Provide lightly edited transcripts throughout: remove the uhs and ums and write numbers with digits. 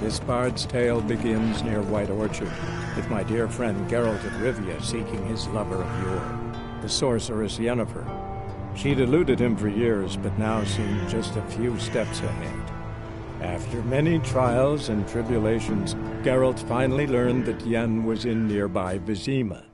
This bard's tale begins near White Orchard, with my dear friend Geralt of Rivia seeking his lover of yore, the sorceress Yennefer. She'd eluded him for years, but now seemed just a few steps ahead. After many trials and tribulations, Geralt finally learned that Yen was in nearby Vizima.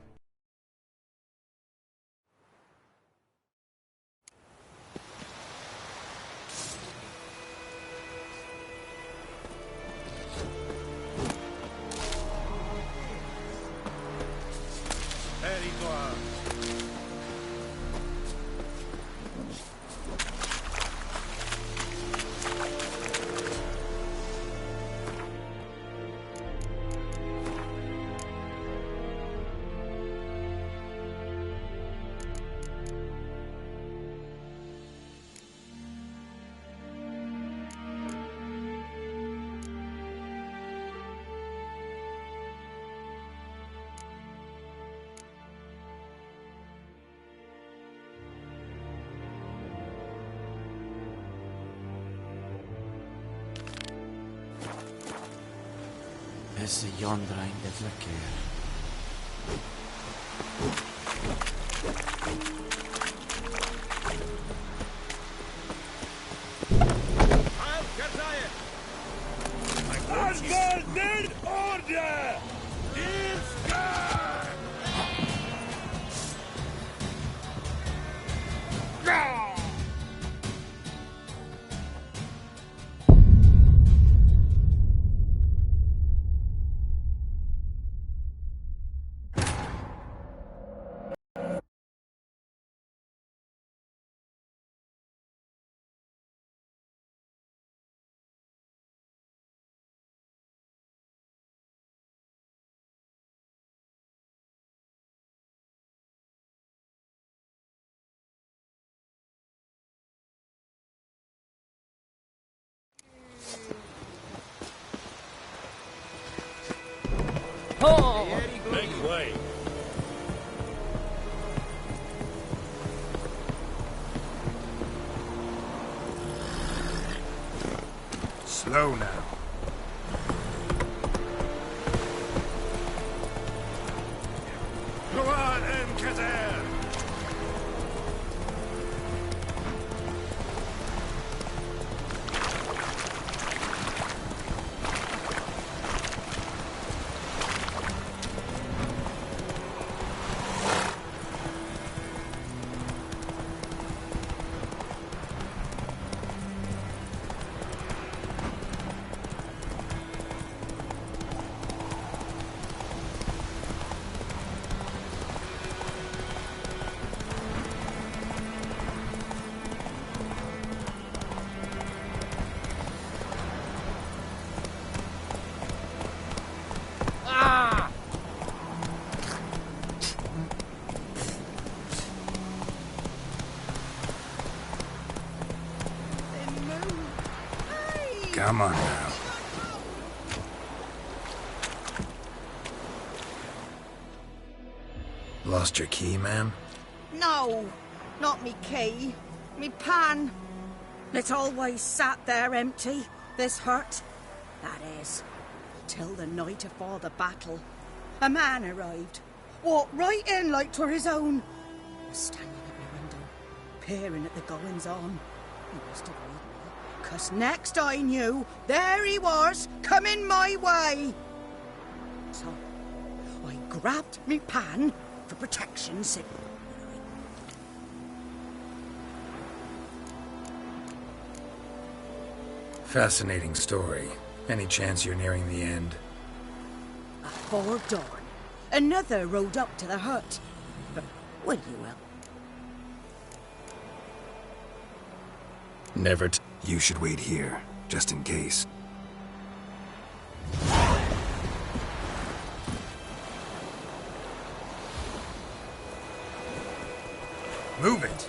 Is de Jondrain de verkeer. Asgard order! Make way. Slow now. Luan and Kazer! Come on now. Lost your key, ma'am? No, not me key. Me pan. It always sat there empty, this hut. That is, till the night afore the battle. A man arrived, walked right in like 'twere his own. Was standing at my window, peering at the goings-on. He must have read me, 'cause next I knew, there he was, coming my way. So, I grabbed me pan for protection's sake. Fascinating story. Any chance you're nearing the end? Afore dawn, another rode up to the hut. Will you will? Never You should wait here, just in case. Move it!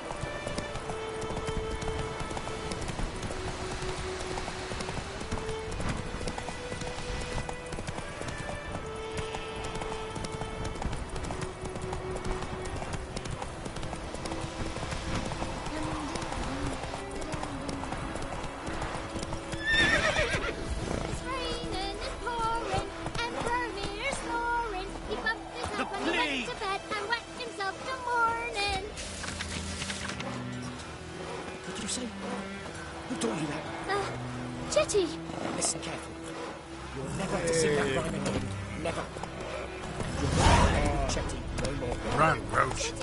You're never to sing that rhyme again. Never. You're Chetty, no more. Run, Roach.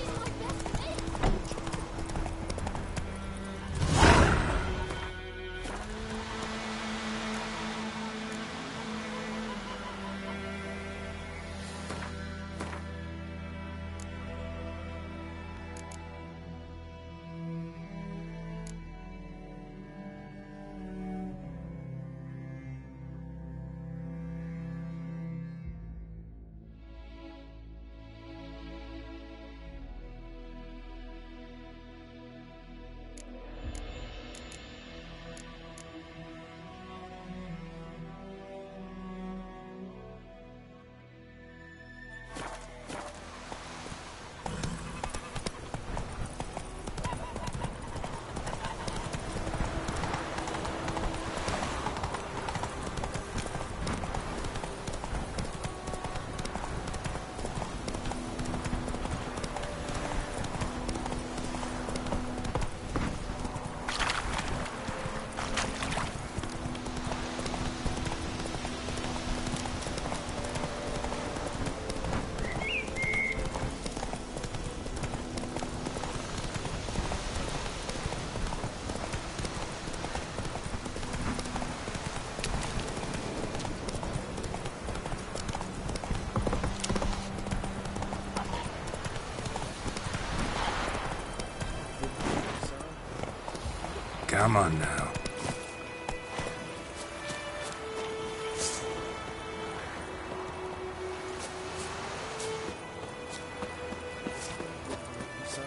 Come on now. Sir,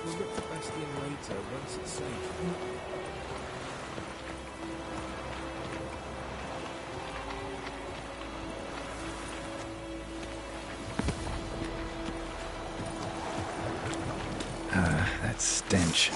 we'll look for Bastion later once it's safe. That stench.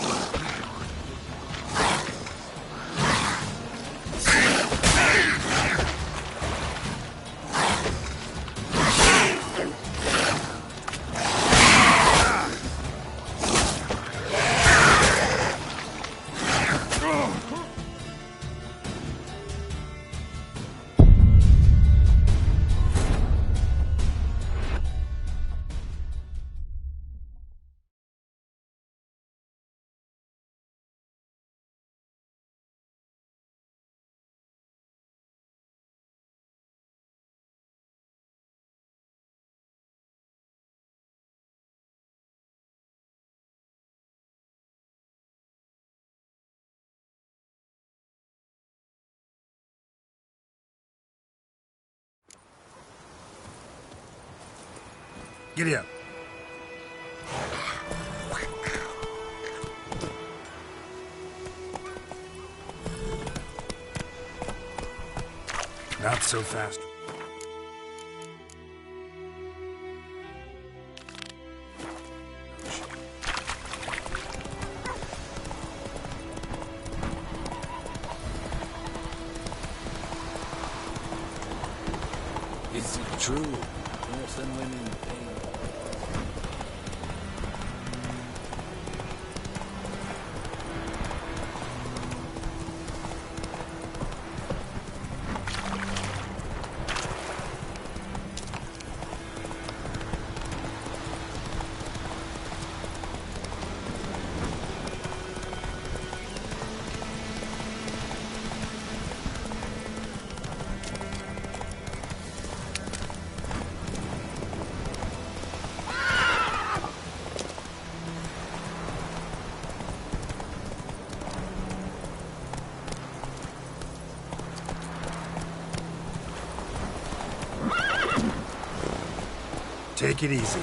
Giddy up. Not so fast. Is it true? Worse than women in pain. Take it easy.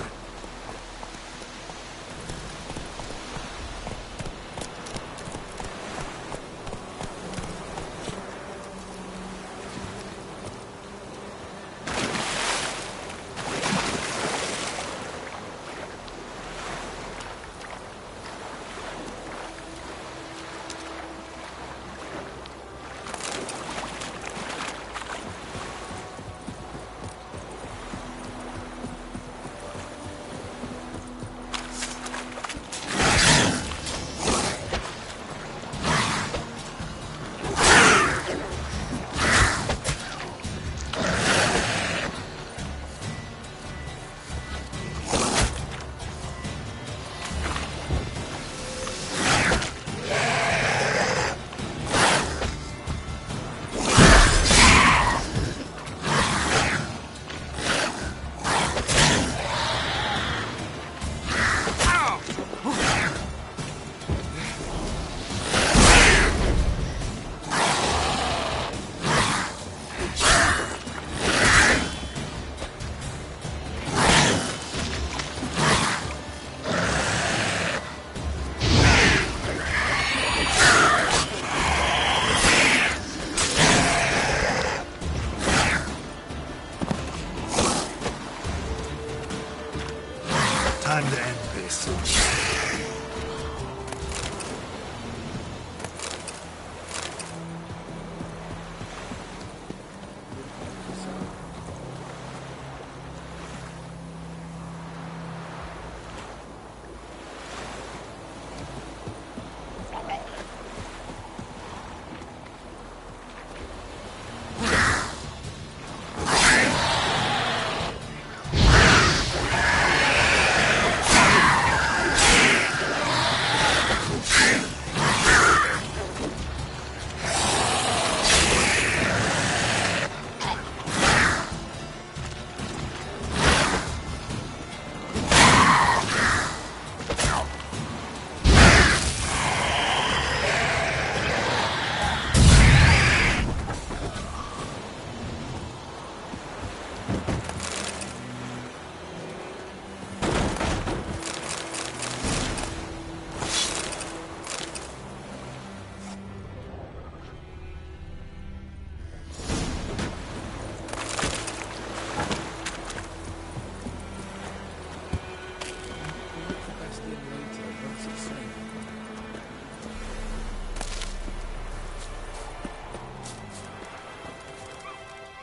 and end this.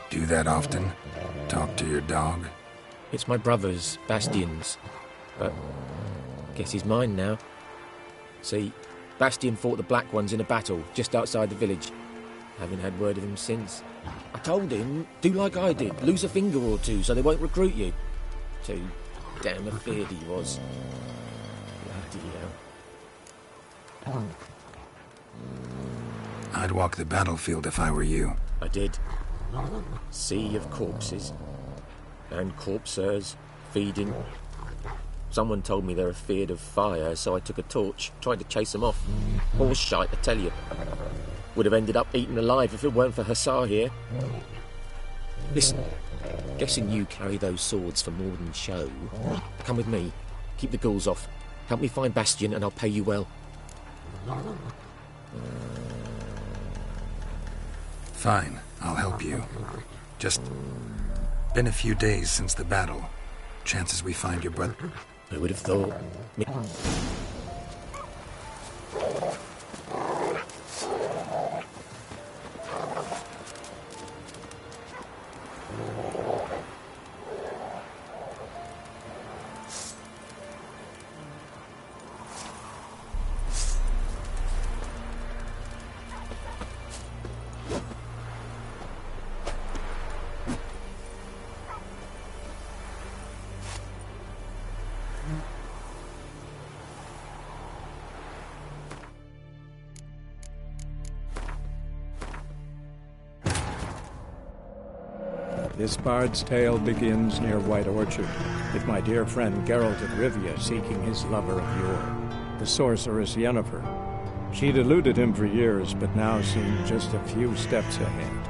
Do that often? Talk to your dog? It's my brother's, Bastion's. But guess he's mine now. See, Bastion fought the Black Ones in a battle just outside the village. Haven't had word of him since. I told him, do like I did, lose a finger or two so they won't recruit you. Too damn afeard he was. Bloody hell. I'd walk the battlefield if I were you. I did. Sea of corpses. And corpsers, feeding. Someone told me they're afeard of fire, so I took a torch, tried to chase them off. All shite, I tell you. Would have ended up eaten alive if it weren't for Hussar here. Listen, guessing you carry those swords for more than show. Come with me, keep the ghouls off. Help me find Bastion and I'll pay you well. Fine, I'll help you. Just been a few days since the battle. Chances we find your brother. Who would have thought? This bard's tale begins near White Orchard, with my dear friend Geralt of Rivia seeking his lover of yore, the sorceress Yennefer. She'd eluded him for years, but now seemed just a few steps ahead.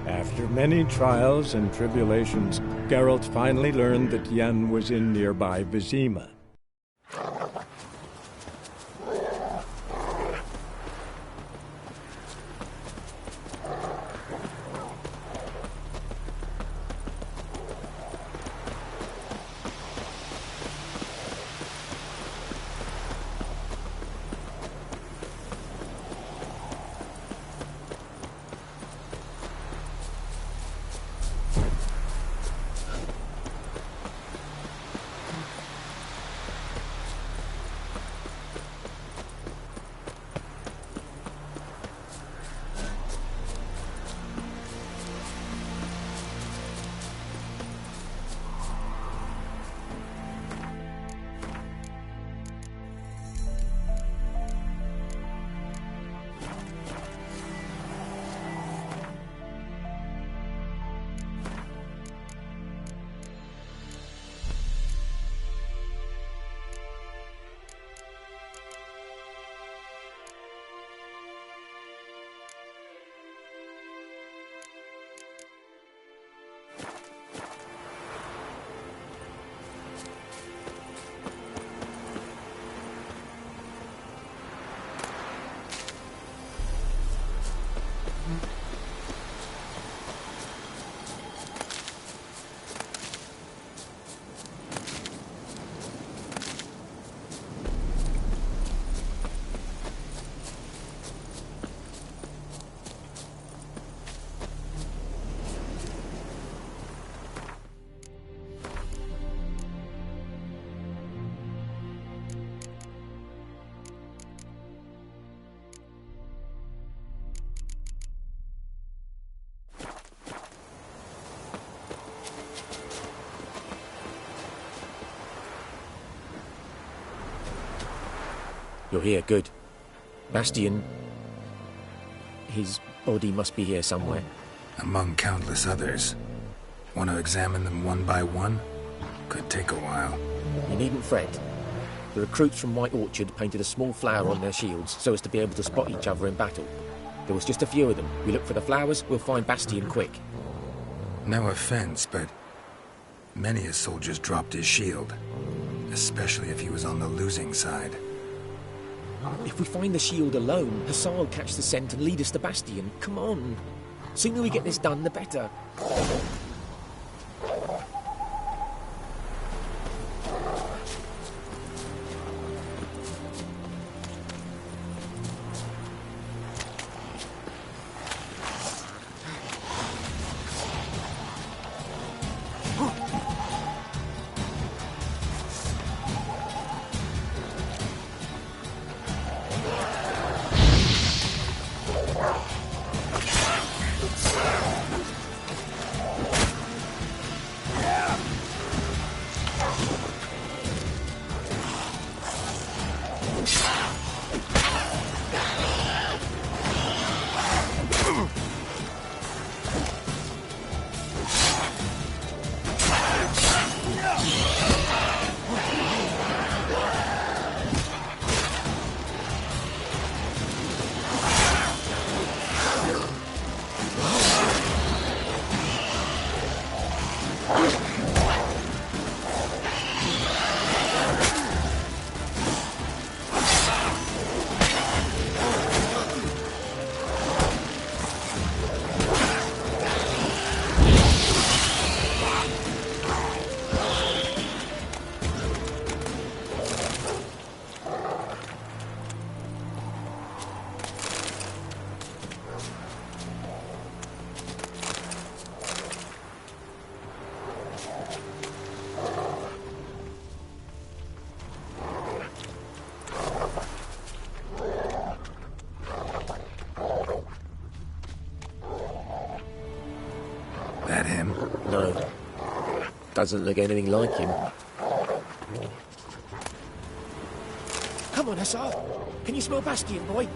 After many trials and tribulations, Geralt finally learned that Yen was in nearby Vizima. You're here, good. Bastian... his body must be here somewhere. Among countless others. Want to examine them one by one? Could take a while. You needn't fret. The recruits from White Orchard painted a small flower on their shields so as to be able to spot each other in battle. There was just a few of them. We look for the flowers, we'll find Bastian quick. No offense, but many a soldier's dropped his shield. Especially if he was on the losing side. If we find the shield alone, Hussar will catch the scent and lead us to Bastian. Come on. Sooner we get this done, the better. That him? No. Doesn't look anything like him. Come on, Hussar. Can you smell Bastian, boy?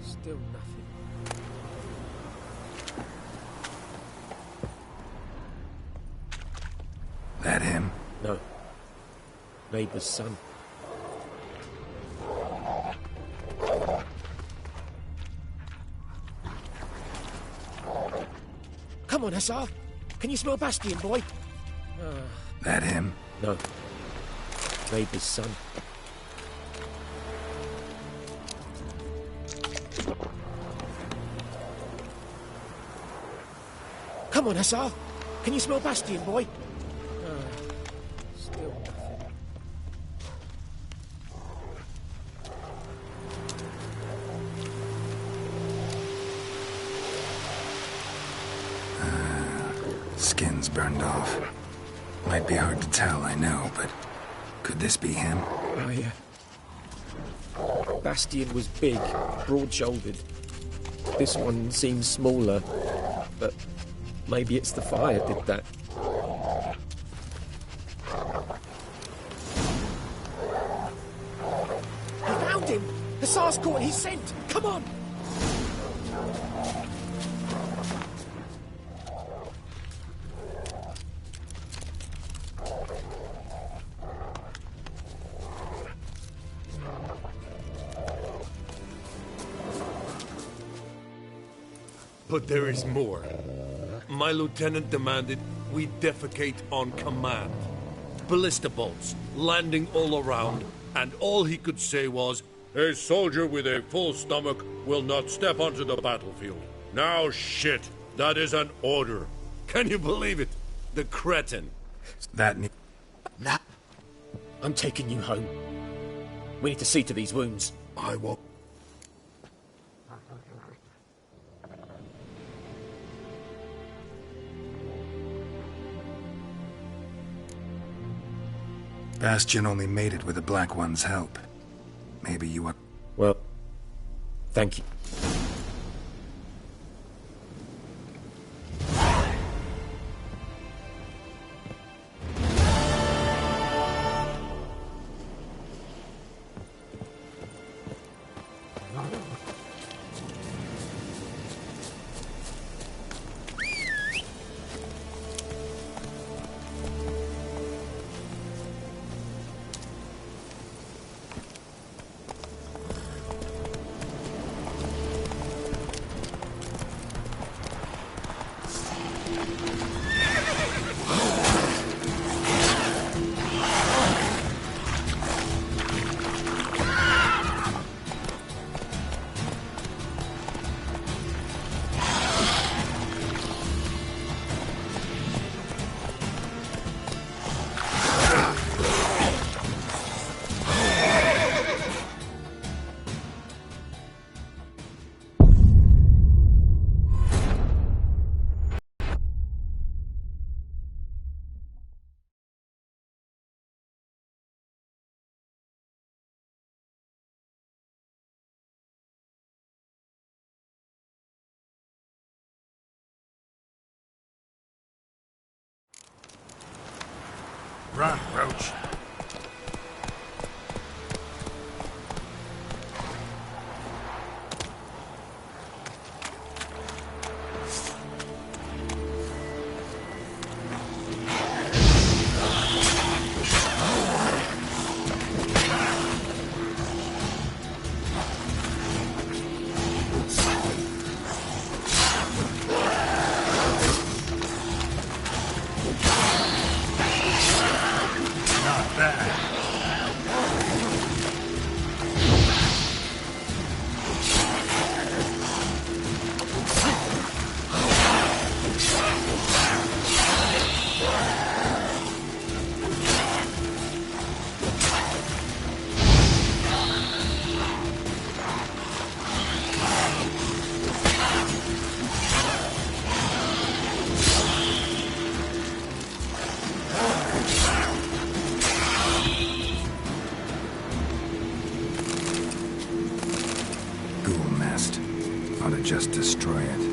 Still nothing. That him? No. Neighbour's son. Come on, Hussar. Can you smell Bastian, boy? That him? No. Neighbour's son. Come on, Hussar. Can you smell Bastian, boy? Still nothing. Skin's burned off. Might be hard to tell, I know, but could this be him? Oh, yeah. Bastian was big, broad-shouldered. This one seems smaller, but maybe it's the fire did that. I found him! Hussar's caught his scent! Come on! But there is more. My lieutenant demanded we defecate on command. Ballista bolts, landing all around, and all he could say was, "A soldier with a full stomach will not step onto the battlefield." Now shit, that is an order. Can you believe it? The cretin. That Nah. I'm taking you home. We need to see to these wounds. I won't. Bastian only made it with the Black One's help. Maybe you are... Well, thank you. Run, Roach. Ought to just destroy it.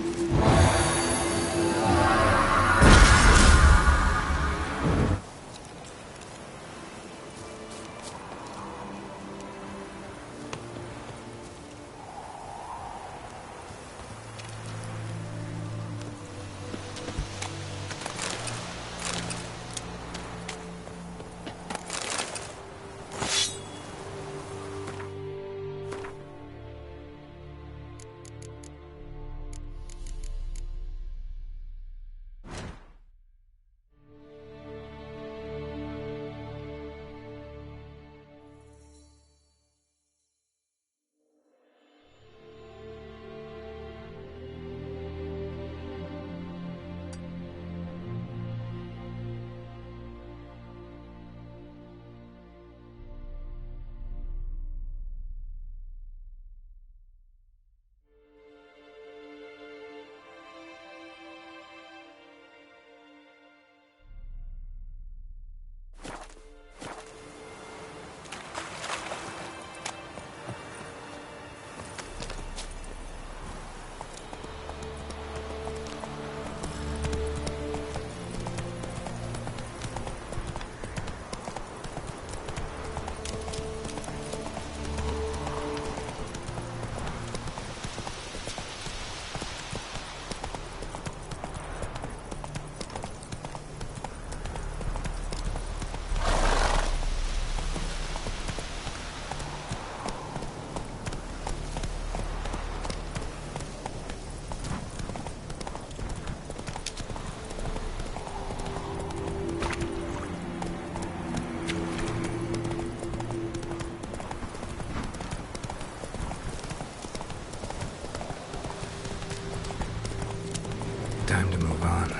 Time to move on.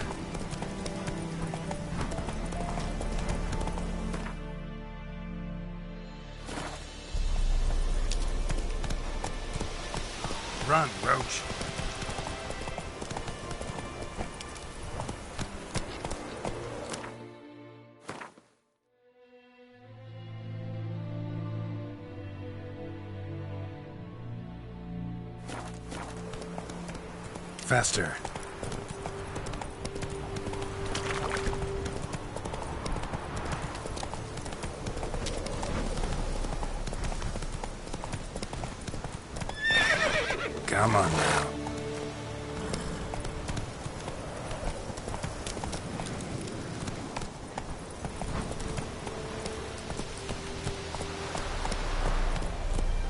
Run, Roach. Faster. Come on now.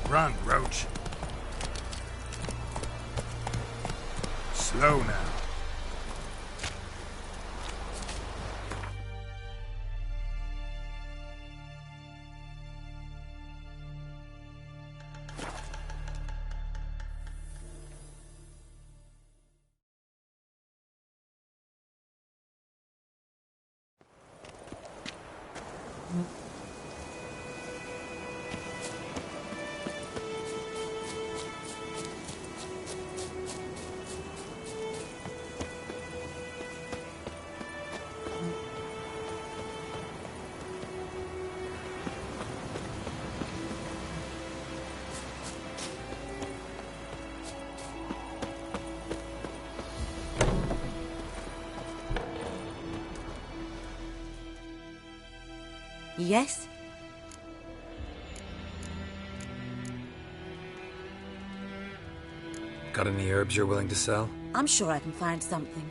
Run, Roach. Slow now. Yes? Got any herbs you're willing to sell? I'm sure I can find something.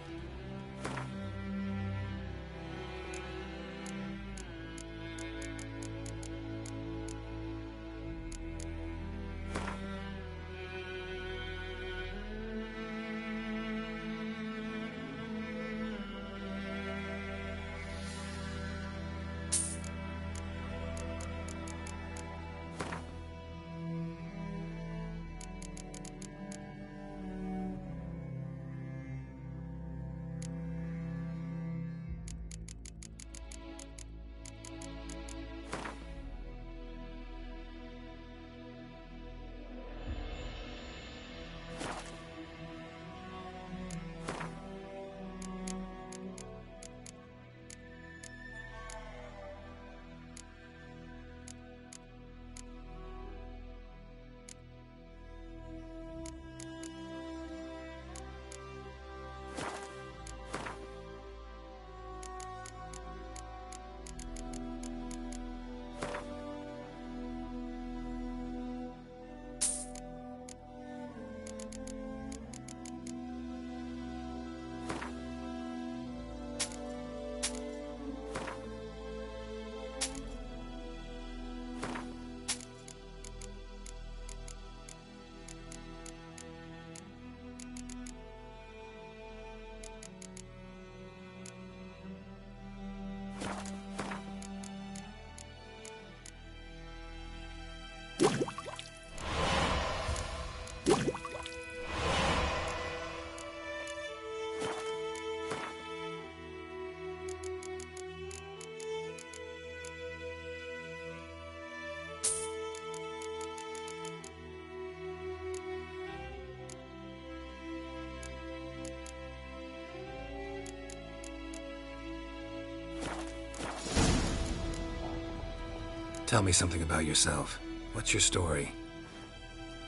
Tell me something about yourself. What's your story?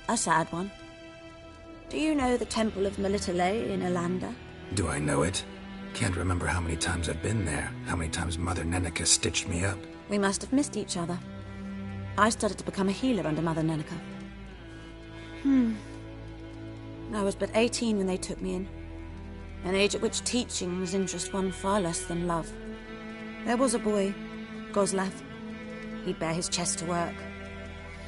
A sad one. Do you know the Temple of Melitele in Alanda? Do I know it? Can't remember how many times I've been there, how many times Mother Neneka stitched me up. We must have missed each other. I started to become a healer under Mother Neneka. I was but 18 when they took me in. An age at which teachings interest one far less than love. There was a boy, Goslav. He'd bare his chest to work.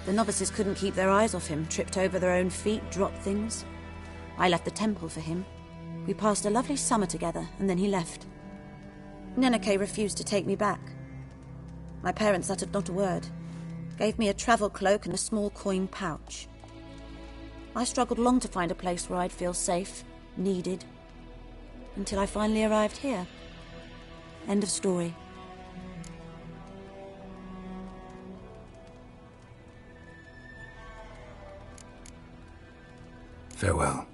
The novices couldn't keep their eyes off him, tripped over their own feet, dropped things. I left the temple for him. We passed a lovely summer together, and then he left. Neneke refused to take me back. My parents uttered not a word, gave me a travel cloak and a small coin pouch. I struggled long to find a place where I'd feel safe, needed, until I finally arrived here. End of story. Farewell.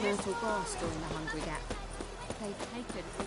myrtle grass during the Hungry Gap. They hated it.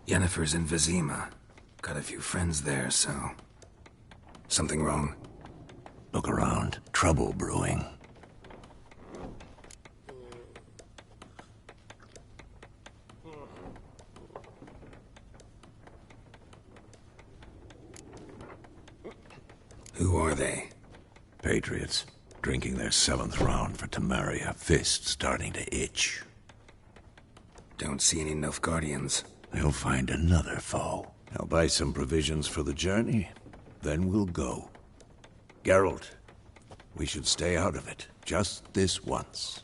Yennefer's in Vizima. Got a few friends there, so... Something wrong? Look around. Trouble brewing. compatriots, drinking their 7th round for Temeria, fist starting to itch. Don't see any Nilfgaardians. They'll find another foe. I'll buy some provisions for the journey, then we'll go. Geralt, we should stay out of it, just this once.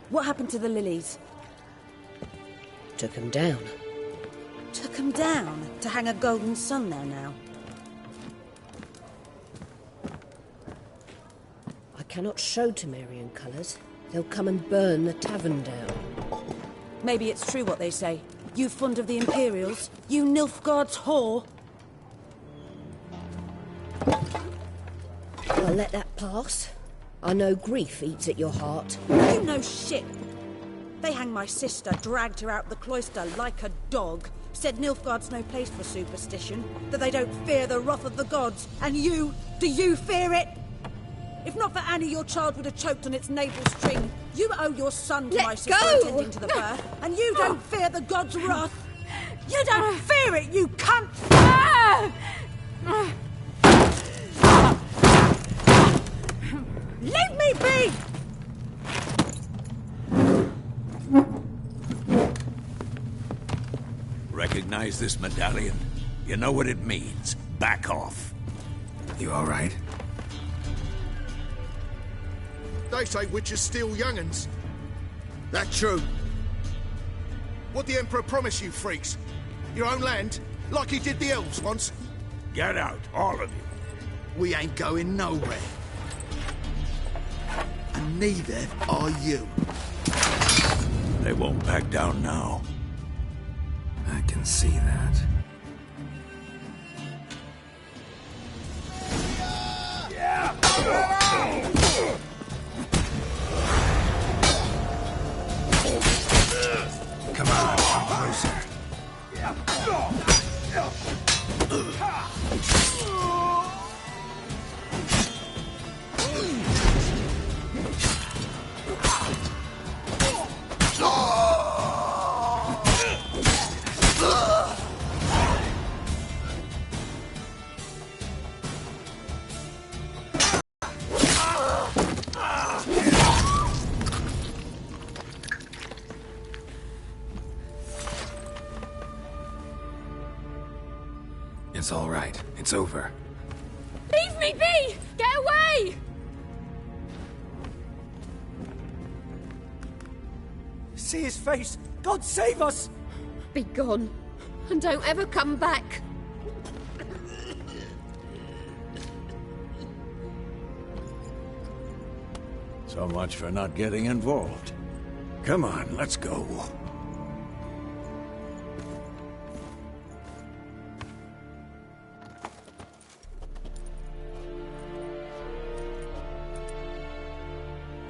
What happened to the lilies? Took him down. Took 'em down to hang a golden sun there now. I cannot show Temerian colours. They'll come and burn the tavern down. Maybe it's true what they say. You fond of the Imperials? You Nilfgaard's whore? I'll let that pass. I know grief eats at your heart. You know shit. They hanged my sister, dragged her out the cloister like a dog. Said Nilfgaard's no place for superstition, that they don't fear the wrath of the gods. And you, do you fear it? If not for Annie, your child would have choked on its navel string. You owe your son to my sister attending to the birth, and you don't fear the gods' wrath. You don't fear it, you cunt! Leave me be! Recognize this medallion? You know what it means. Back off. You all right? They say witches steal young'uns. That true? What the Emperor promise you, freaks? Your own land? Like he did the elves once? Get out, all of you. We ain't going nowhere. And neither are you. They won't back down now. I can see that. Come on, come closer. It's all right. It's over. Leave me be! Get away! See his face! God save us! Be gone, and don't ever come back. So much for not getting involved. Come on, let's go.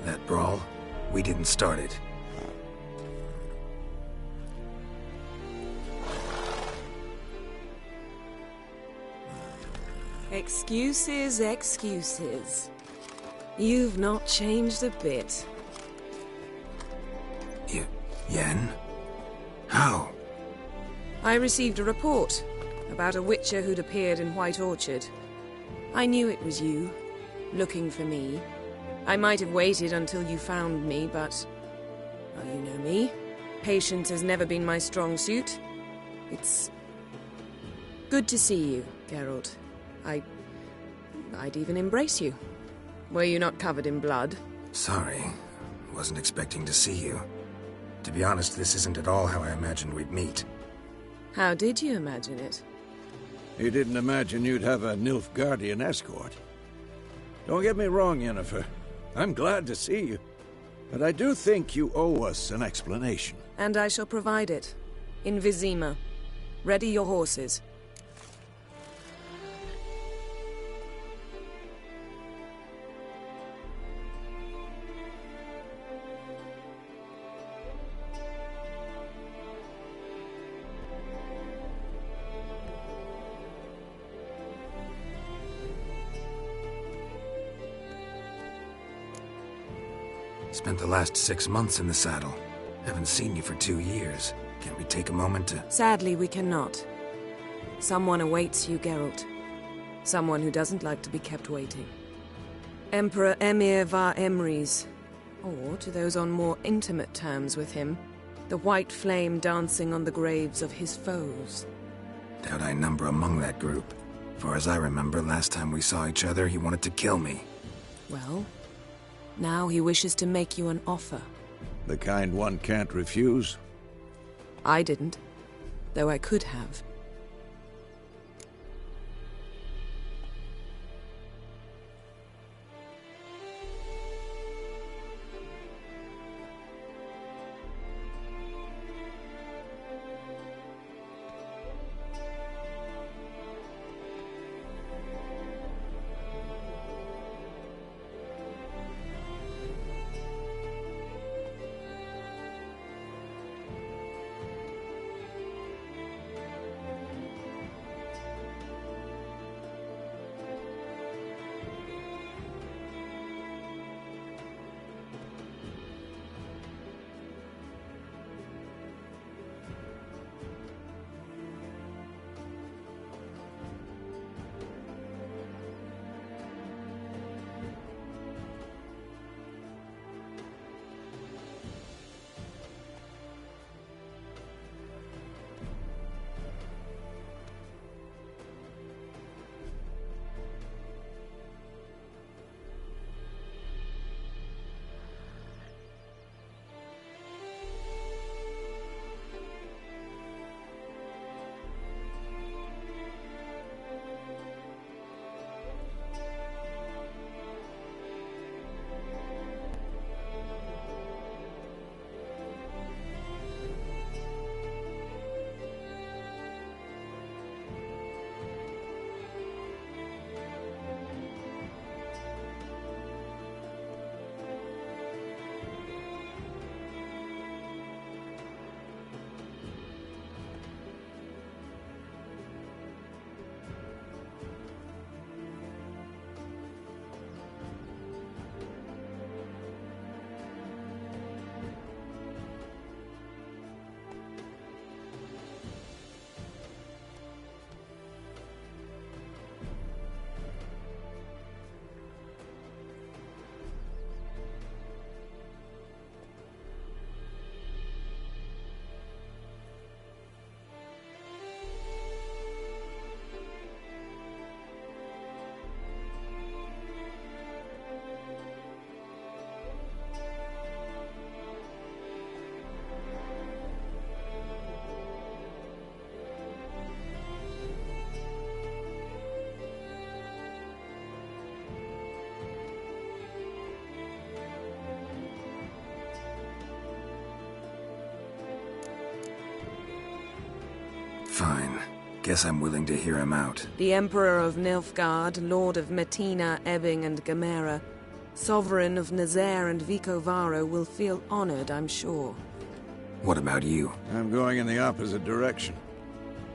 That brawl, we didn't start it. Excuses, excuses. You've not changed a bit. Yen? How? I received a report about a witcher who'd appeared in White Orchard. I knew it was you, looking for me. I might have waited until you found me, but... well, you know me. Patience has never been my strong suit. It's... good to see you, Geralt. I'd even embrace you. Were you not covered in blood? Sorry. Wasn't expecting to see you. To be honest, this isn't at all how I imagined we'd meet. How did you imagine it? You didn't imagine you'd have a Nilfgaardian escort. Don't get me wrong, Yennefer. I'm glad to see you. But I do think you owe us an explanation. And I shall provide it. In Vizima. Ready your horses. Spent the last 6 months in the saddle. Haven't seen you for 2 years. Can't we take a moment to... Sadly, we cannot. Someone awaits you, Geralt. Someone who doesn't like to be kept waiting. Emperor Emhyr var Emreis. Or, to those on more intimate terms with him, the white flame dancing on the graves of his foes. Doubt I number among that group. Far as I remember, last time we saw each other, he wanted to kill me. Well, now he wishes to make you an offer. The kind one can't refuse? I didn't, though I could have. Fine. Guess I'm willing to hear him out. The Emperor of Nilfgaard, Lord of Metina, Ebbing and Gamera, Sovereign of Nazaire and Vicovaro will feel honored, I'm sure. What about you? I'm going in the opposite direction.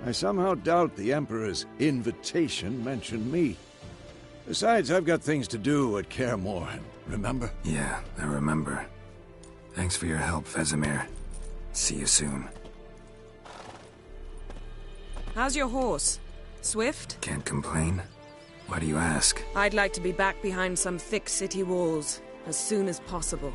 I somehow doubt the Emperor's invitation mentioned me. Besides, I've got things to do at Kaer Morhen, remember? Yeah, I remember. Thanks for your help, Vesemir. See you soon. How's your horse? Swift? Can't complain. Why do you ask? I'd like to be back behind some thick city walls as soon as possible.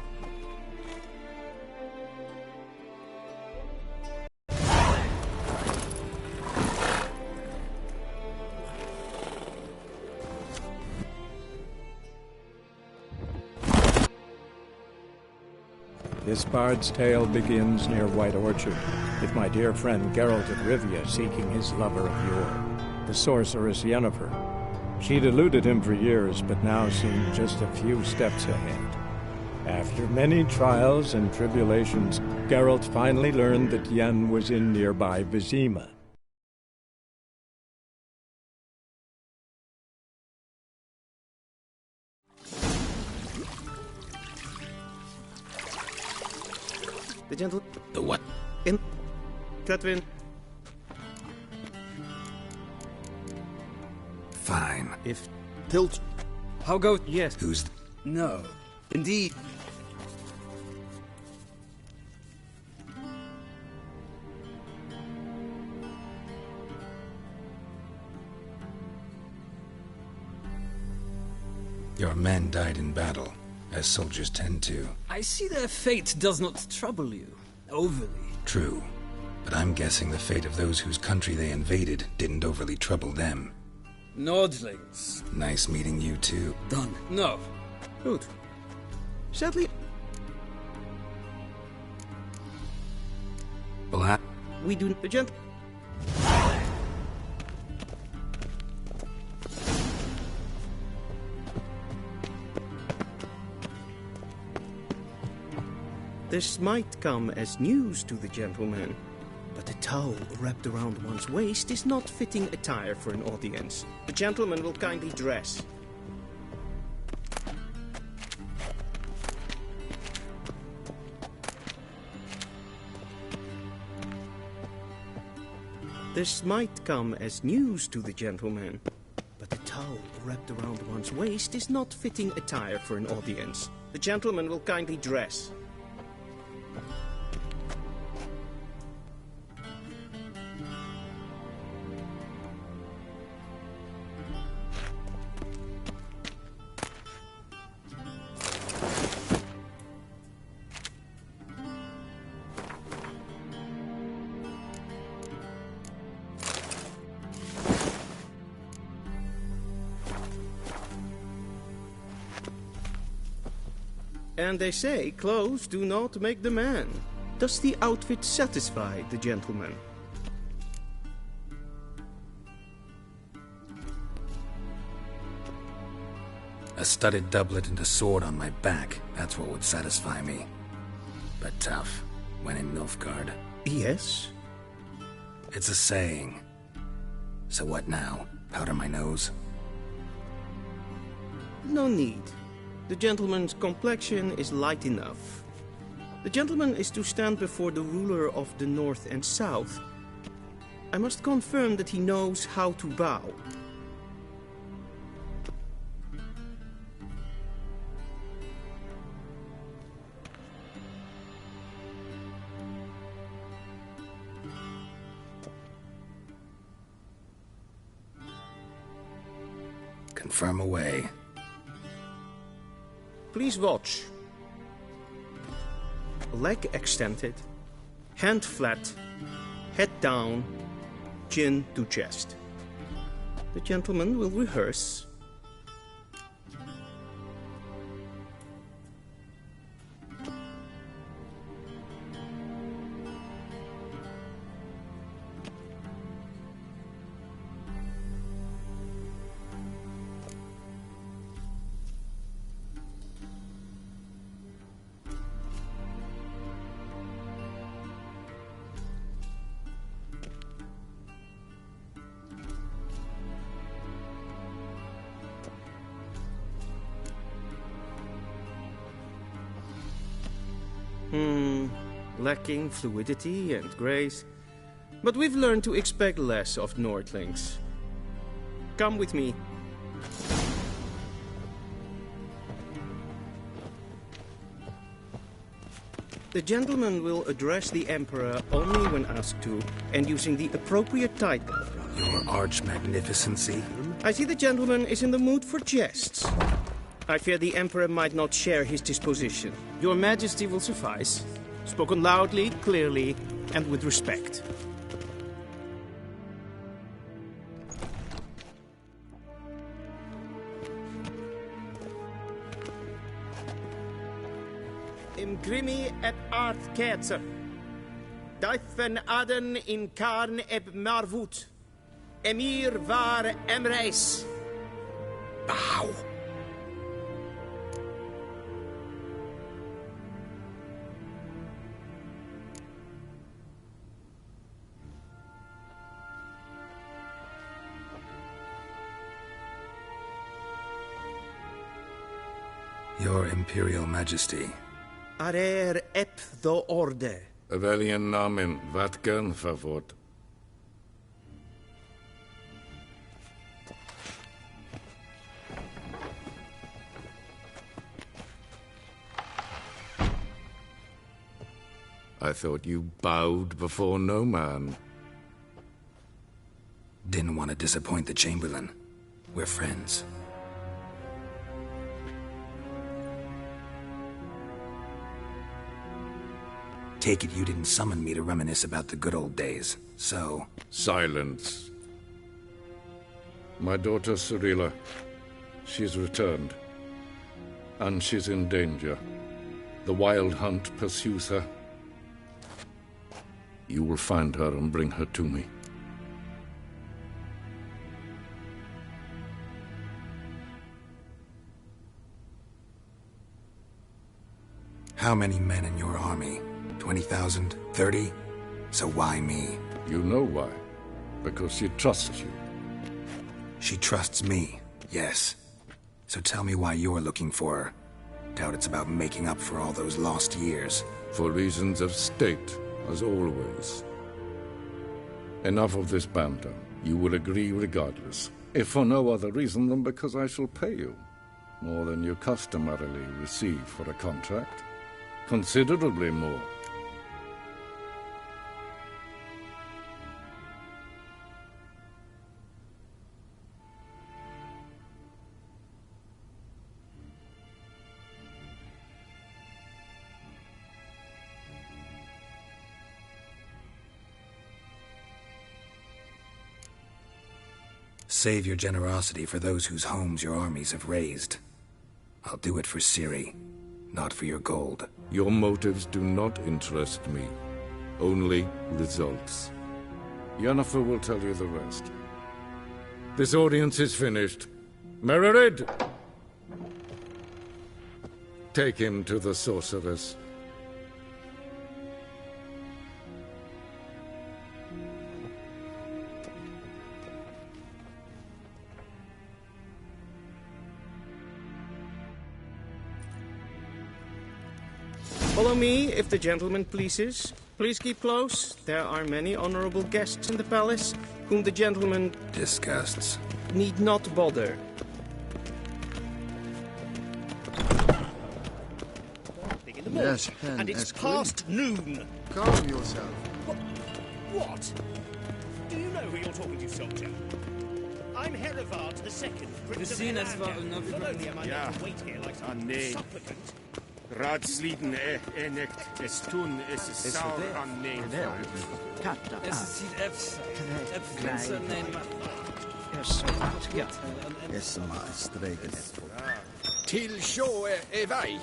This bard's tale begins near White Orchard, with my dear friend Geralt of Rivia seeking his lover of yore, the sorceress Yennefer. She'd eluded him for years, but now seemed just a few steps ahead. After many trials and tribulations, Geralt finally learned that Yen was in nearby Vizima. The what? Catherine. Fine. If tilt. How go? Yes. Who's... No. Indeed. Your men died in battle, as soldiers tend to. I see their fate does not trouble you overly. True, but I'm guessing the fate of those whose country they invaded didn't overly trouble them. Nordlings. Nice meeting you too. Done. No. Good. Sadly... Black. We do... Gent... This might come as news to the gentleman, but a towel wrapped around one's waist is not fitting attire for an audience. The gentleman will kindly dress. This might come as news to the gentleman, but a towel wrapped around one's waist is not fitting attire for an audience. The gentleman will kindly dress. And they say clothes do not make the man. Does the outfit satisfy the gentleman? A studded doublet and a sword on my back, that's what would satisfy me. But tough, when in Nilfgaard. Yes? It's a saying. So what now? Powder my nose? No need. The gentleman's complexion is light enough. The gentleman is to stand before the ruler of the North and South. I must confirm that he knows how to bow. Confirm away. Please watch. Leg extended, hand flat, head down, chin to chest. The gentleman will rehearse. Lacking fluidity and grace. But we've learned to expect less of Nordlings. Come with me. The gentleman will address the Emperor only when asked to, and using the appropriate title. Your Arch-Magnificency? I see the gentleman is in the mood for jests. I fear the Emperor might not share his disposition. Your Majesty will suffice. Spoken loudly, clearly, and with respect. Imgrimi et art ketzer. Daifen aden in karn eb marvut. Emir var emreis. Bow. Your Imperial Majesty. Arer ep the orde. Velian namen, vatgen favort. I thought you bowed before no man. Didn't want to disappoint the Chamberlain. We're friends. take it you didn't summon me to reminisce about the good old days, so... Silence. My daughter Cirilla, she's returned. And she's in danger. The Wild Hunt pursues her. You will find her and bring her to me. How many men in your army? 20,000? 30? So why me? You know why. Because she trusts you. She trusts me, yes. So tell me why you're looking for her. Doubt it's about making up for all those lost years. For reasons of state, as always. Enough of this banter. You will agree regardless. If for no other reason than because I shall pay you. More than you customarily receive for a contract. Considerably more. Save your generosity for those whose homes your armies have razed. I'll do it for Ciri, not for your gold. Your motives do not interest me. Only results. Yennefer will tell you the rest. This audience is finished. Mererid! Take him to the sorceress. Follow me, if the gentleman pleases. Please keep close. There are many honorable guests in the palace, whom the gentleman... disgusts. ...need not bother. Yes, and it's past noon. Calm yourself. What? Do you know who you're talking to, soldier? I'm Herivard II, Prince of Elandia. Ja, nee. Raadsleden nicht es tun, es ist sauer an neem. Es sieht F-Grenzer nemen. Ja, es maar streken. Til sjå vei.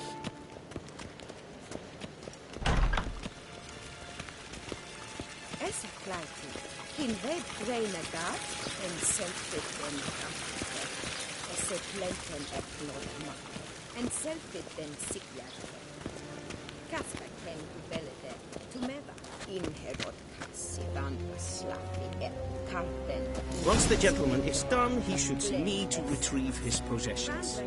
Es kleiti. In web brainer gat, en selfit den es pleiten eplodma. En selfit den sikjar. Kasper ken kubelede. Tumeva. In herod kassidan slappy karten. Once the gentleman is done, he should see me to retrieve his possessions.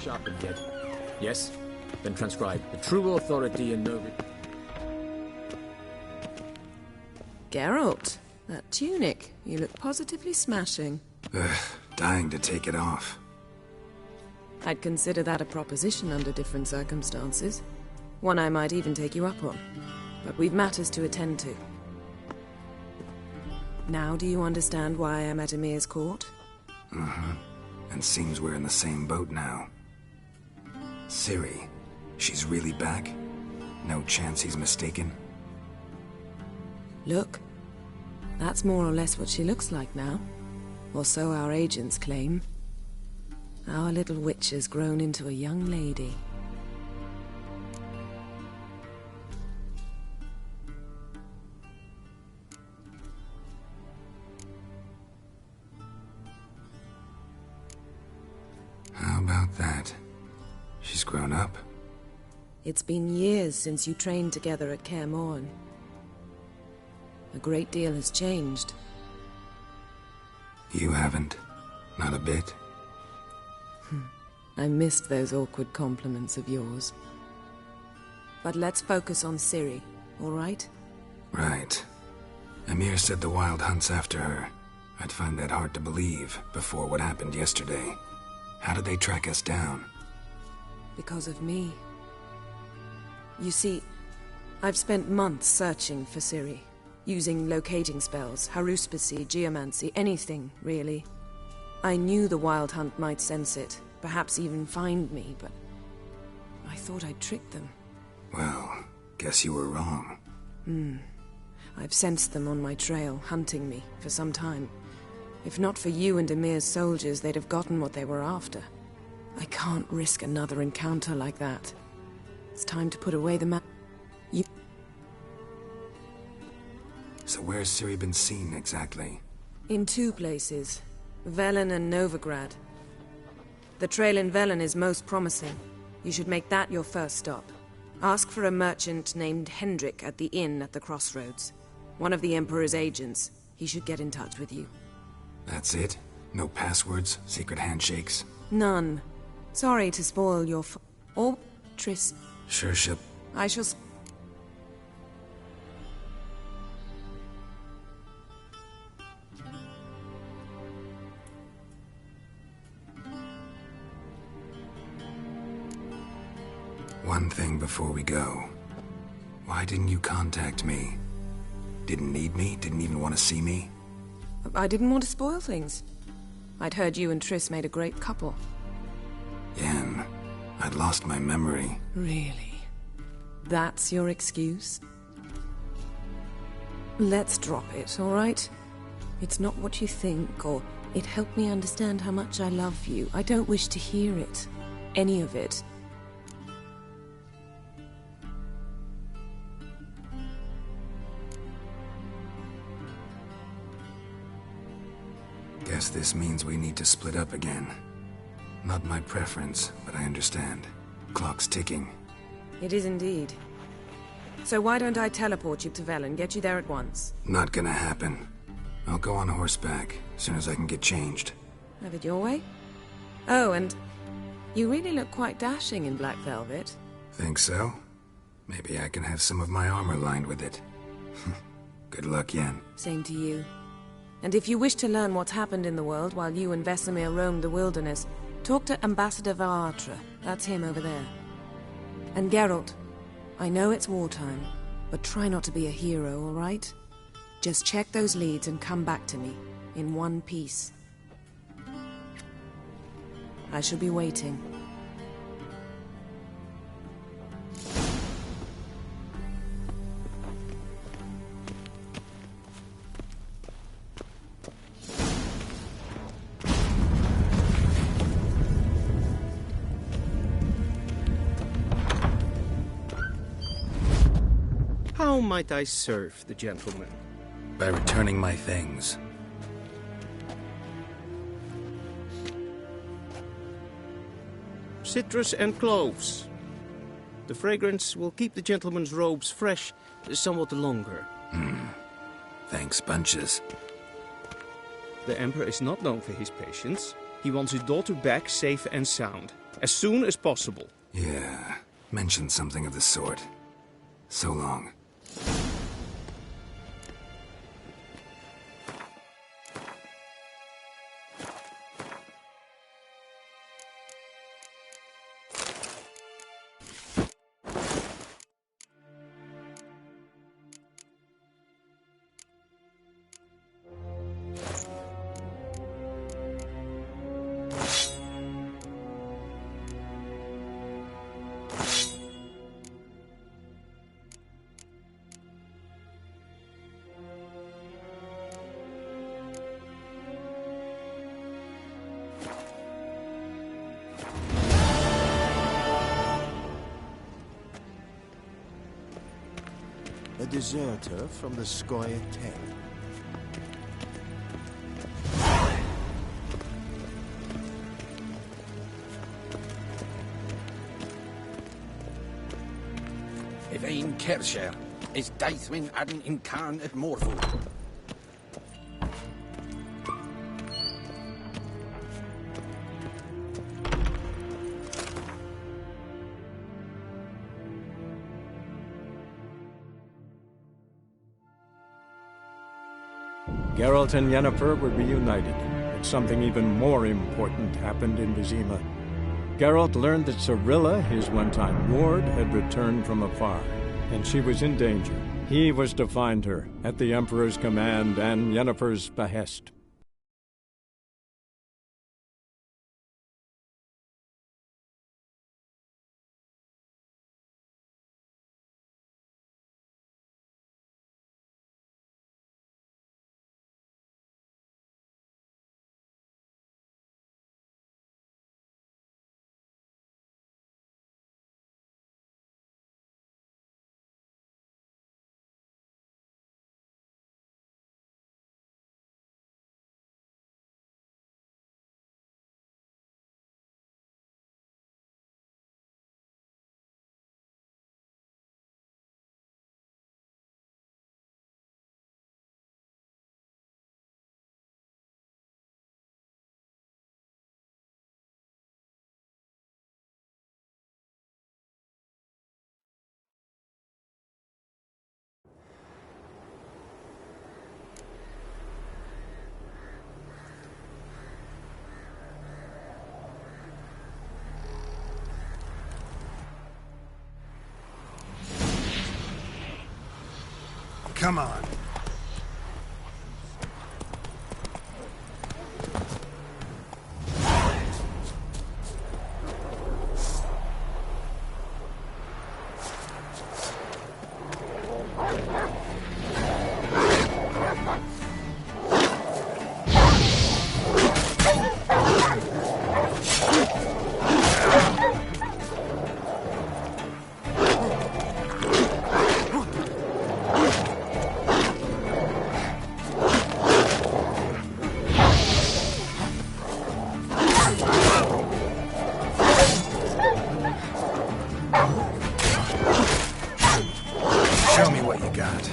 Sharpened yet? Yes? Then transcribe. The true authority and no... Geralt, that tunic. You look positively smashing. Dying to take it off. I'd consider that a proposition under different circumstances. One I might even take you up on. But we've matters to attend to. Now do you understand why I'm at Emir's court? Mm-hmm. And seems we're in the same boat now. Ciri, she's really back? No chance he's mistaken? Look. That's more or less what she looks like now. Or so our agents claim. Our little witch has grown into a young lady. How about that? She's grown up. It's been years since you trained together at Kaer Morhen. A great deal has changed. You haven't? Not a bit? I missed those awkward compliments of yours. But let's focus on Ciri, all right? Right. Emir said the Wild Hunt's after her. I'd find that hard to believe before what happened yesterday. How did they track us down? Because of me. You see, I've spent months searching for Ciri. Using locating spells, haruspicy, geomancy, anything, really. I knew the Wild Hunt might sense it, perhaps even find me, but I thought I'd tricked them. Well, guess you were wrong. I've sensed them on my trail, hunting me, for some time. If not for you and Emir's soldiers, they'd have gotten what they were after. I can't risk another encounter like that. It's time to put away the So where's Ciri been seen, exactly? In 2 places. Velen and Novigrad. The trail in Velen is most promising. You should make that your first stop. Ask for a merchant named Hendrik at the inn at the crossroads. One of the Emperor's agents. He should get in touch with you. That's it? No passwords? Secret handshakes? None. Sorry to spoil your or Triss. Sure, Ship. I shall One thing before we go. Why didn't you contact me? Didn't need me? Didn't even want to see me? I didn't want to spoil things. I'd heard you and Triss made a great couple. Yen, I'd lost my memory. Really? That's your excuse? Let's drop it, all right? It's not what you think, or it helped me understand how much I love you. I don't wish to hear it. Any of it. Guess this means we need to split up again. Not my preference, but I understand. Clock's ticking. It is indeed. So why don't I teleport you to Velen, get you there at once? Not gonna happen. I'll go on horseback, as soon as I can get changed. Have it your way? Oh, and you really look quite dashing in black velvet. Think so? Maybe I can have some of my armor lined with it. Good luck, Yen. Same to you. And if you wish to learn what's happened in the world while you and Vesemir roamed the wilderness, talk to Ambassador Varatra. That's him over there. And Geralt, I know it's wartime, but try not to be a hero, all right? Just check those leads and come back to me, in one piece. I shall be waiting. How might I serve the gentleman? By returning my things. Citrus and cloves. The fragrance will keep the gentleman's robes fresh somewhat longer. Thanks, bunches. The Emperor is not known for his patience. He wants his daughter back safe and sound, as soon as possible. Yeah, mentioned something of the sort. So long. A deserter from the Scoia'tael. If ein Kersher is Daithwin Adden in Khan at Morville. Geralt and Yennefer were reunited, but something even more important happened in Vizima. Geralt learned that Cirilla, his one-time ward, had returned from afar, and she was in danger. He was to find her, at the Emperor's command and Yennefer's behest. Come on. Show me what you got.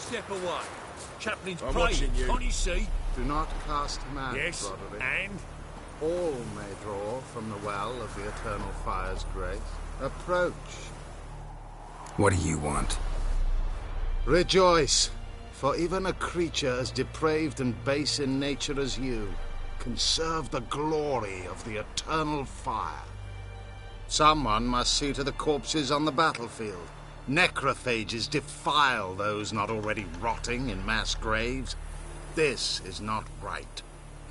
Step away. Chaplain's I'm praying. watching you. Can't you see? Do not cast command, Yes, Broderick. and? All may draw from the well of the Eternal Fire's grace. Approach. What do you want? Rejoice, for even a creature as depraved and base in nature as you can serve the glory of the Eternal Fire. Someone must see to the corpses on the battlefield. Necrophages defile those not already rotting in mass graves. This is not right.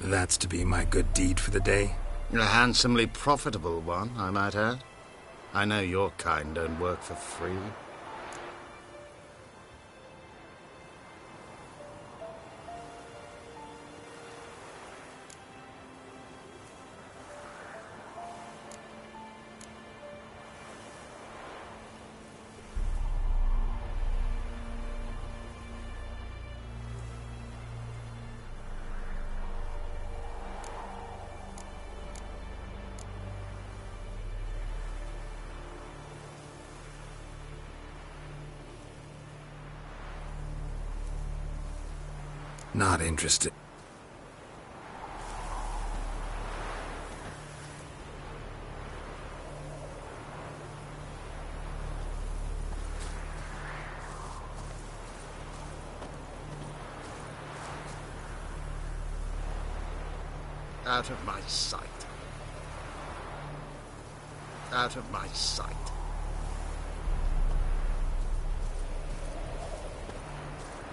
That's to be my good deed for the day? A handsomely profitable one, I might add. I know your kind don't work for free. Not interested. Out of my sight. Out of my sight.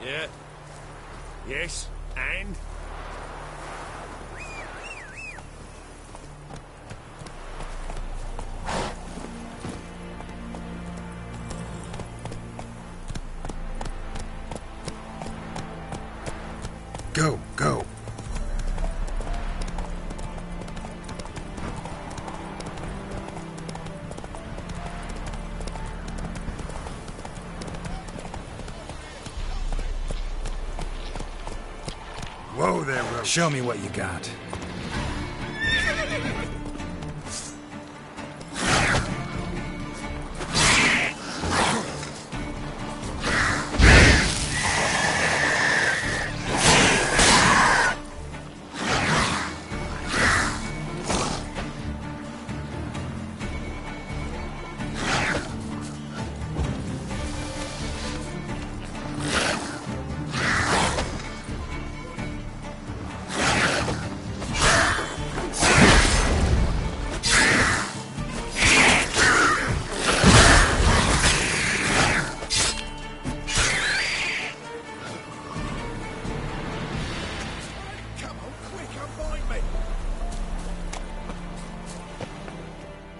Yeah. Yes, and? Go, go. Whoa there, Roach. Show me what you got.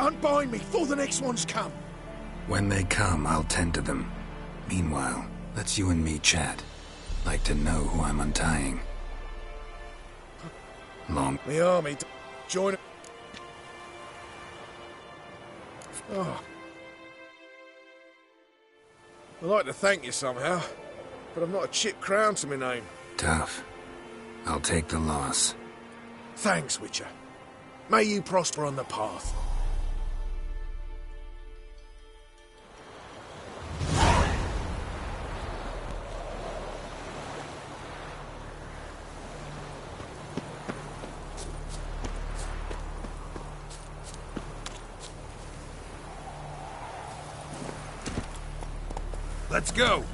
Unbind me before the next ones come. When they come, I'll tend to them. Meanwhile, let's you and me chat. Like to know who I'm untying. long. The army join. Oh. I'd like to thank you somehow, but I've not a chip crown to my name. Tough. I'll take the loss. Thanks, Witcher. May you prosper on the path. Let's go!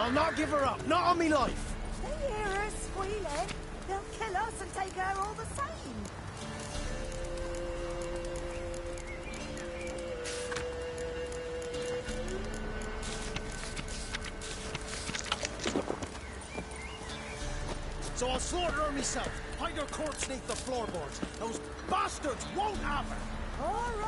I'll not give her up. Not on me life. They hear her squealing. They'll kill us and take her all the same. So I'll slaughter her myself. Hide her corpse neath the floorboards. Those bastards won't have her. All